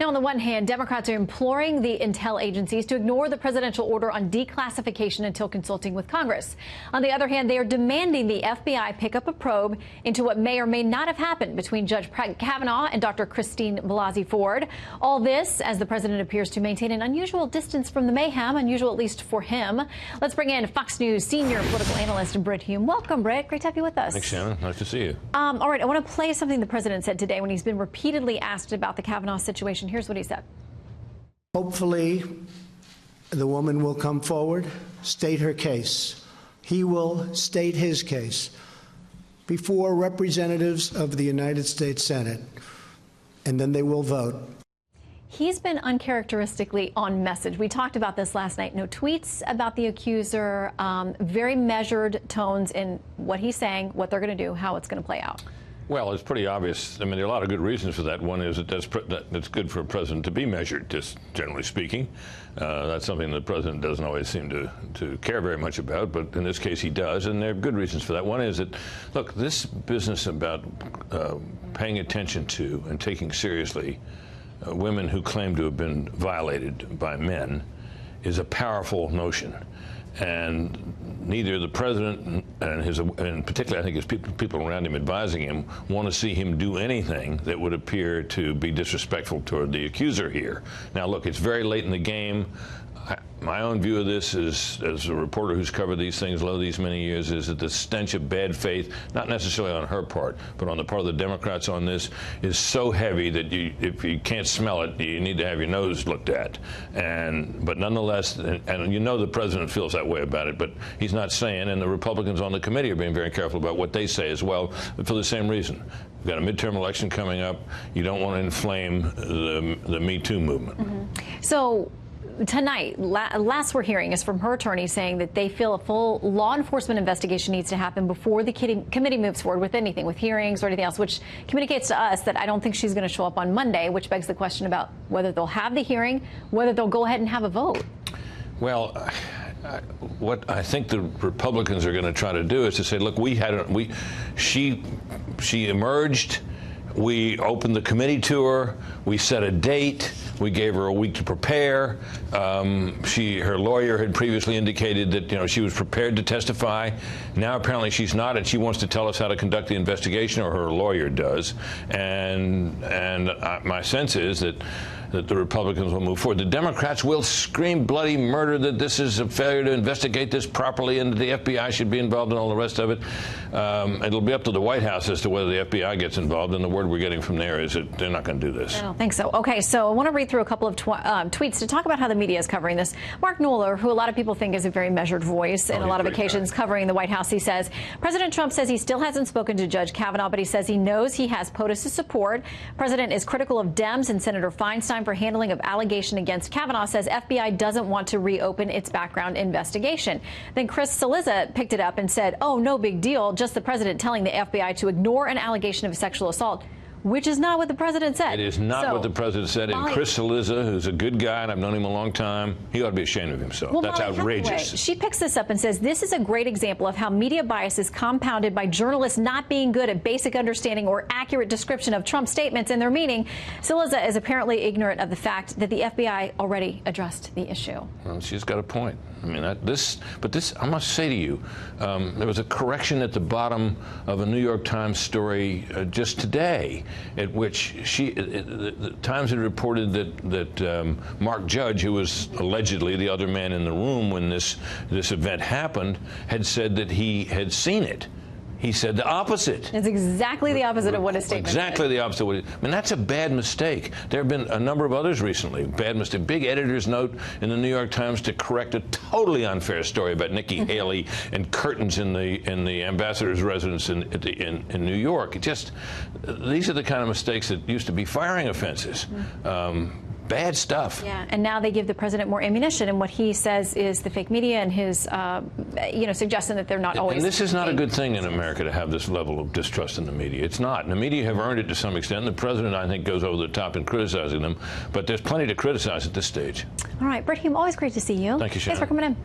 Now, on the one hand, Democrats are imploring the intel agencies to ignore the presidential order on declassification until consulting with Congress. On the other hand, they are demanding the FBI pick up a probe into what may or may not have happened between Judge Kavanaugh and Dr. Christine Blasey Ford. All this as the president appears to maintain an unusual distance from the mayhem, unusual at least for him. Let's bring in Fox News senior political analyst Britt Hume. Welcome, Britt. Great to have you with us. Thanks, Shannon. Nice to see you. All right, I want to play something the president said today when he's been repeatedly asked about the Kavanaugh situation. Here's what he said. Hopefully, the woman will come forward, state her case. He will state his case before representatives of the United States Senate, and then they will vote. He's been uncharacteristically on message. We talked about this last night. No tweets about the accuser, very measured tones in what he's saying, what they're going to do, how it's going to play out. Well, it's pretty obvious. I mean, there are a lot of good reasons for that. One is that that's good for a president to be measured, just generally speaking. That's something the president doesn't always seem to care very much about, but in this case he does, and there are good reasons for that. One is that, look, this business about paying attention to and taking seriously women who claim to have been violated by men is a powerful notion. And neither the president and particularly I think his people around him advising him want to see him do anything that would appear to be disrespectful toward the accuser here. Now, look, it's very late in the game. My own view of this is, as a reporter who's covered these things these many years, is that the stench of bad faith, not necessarily on her part, but on the part of the Democrats on this, is so heavy that if you can't smell it, you need to have your nose looked at. But nonetheless, and you know the president feels that way about it, but he's not saying, and the Republicans on the committee are being very careful about what they say as well, for the same reason. We've got a midterm election coming up. You don't want to inflame the Me Too movement. Mm-hmm. So tonight, last we're hearing is from her attorney saying that they feel a full law enforcement investigation needs to happen before the committee moves forward with anything, with hearings or anything else, which communicates to us that I don't think she's going to show up on Monday, which begs the question about whether they'll have the hearing, whether they'll go ahead and have a vote. Well, what I think the Republicans are going to try to do is to say, look, she emerged. We opened the committee to her. We set a date. We gave her a week to prepare. Her lawyer had previously indicated that she was prepared to testify. Now apparently she's not, and she wants to tell us how to conduct the investigation, or her lawyer does. And my sense is that the Republicans will move forward. The Democrats will scream bloody murder that this is a failure to investigate this properly and that the FBI should be involved and all the rest of it. It'll be up to the White House as to whether the FBI gets involved, and the word we're getting from there is that they're not going to do this. I don't think so. Okay, so I want to read through a couple of tweets to talk about how the media is covering this. Mark Knoller, who a lot of people think is a very measured voice in a lot of occasions covering the White House, he says, President Trump says he still hasn't spoken to Judge Kavanaugh, but he says he knows he has POTUS's support. President is critical of Dems and Senator Feinstein for handling of allegation against Kavanaugh, says FBI doesn't want to reopen its background investigation. Then Chris Cillizza picked it up and said, oh, no big deal, just the president telling the FBI to ignore an allegation of sexual assault, which is not what the president said. It is not what the president said. And Chris Cillizza, who's a good guy, and I've known him a long time, he ought to be ashamed of himself. Well, that's outrageous. She picks this up and says, this is a great example of how media bias is compounded by journalists not being good at basic understanding or accurate description of Trump's statements and their meaning. Cillizza is apparently ignorant of the fact that the FBI already addressed the issue. Well, she's got a point. I mean, I must say to you, there was a correction at the bottom of a New York Times story just today, at which the Times had reported that Mark Judge, who was allegedly the other man in the room when this event happened, had said that he had seen it. He said the opposite. It's exactly the opposite of what his statement Exactly said. the opposite. I mean, that's a bad mistake. There have been a number of others recently. Bad mistake. Big editor's note in the New York Times to correct a totally unfair story about Nikki Haley and curtains in the ambassador's residence in New York. These are the kind of mistakes that used to be firing offenses. Bad stuff. Yeah, and now they give the president more ammunition, and what he says is the fake media and his, suggesting that they're not always. And this is not a good thing in America to have this level of distrust in the media. It's not. And the media have earned it to some extent. The president, I think, goes over the top in criticizing them, but there's plenty to criticize at this stage. All right, Britt Hume, always great to see you. Thank you, Shannon. Thanks for coming in.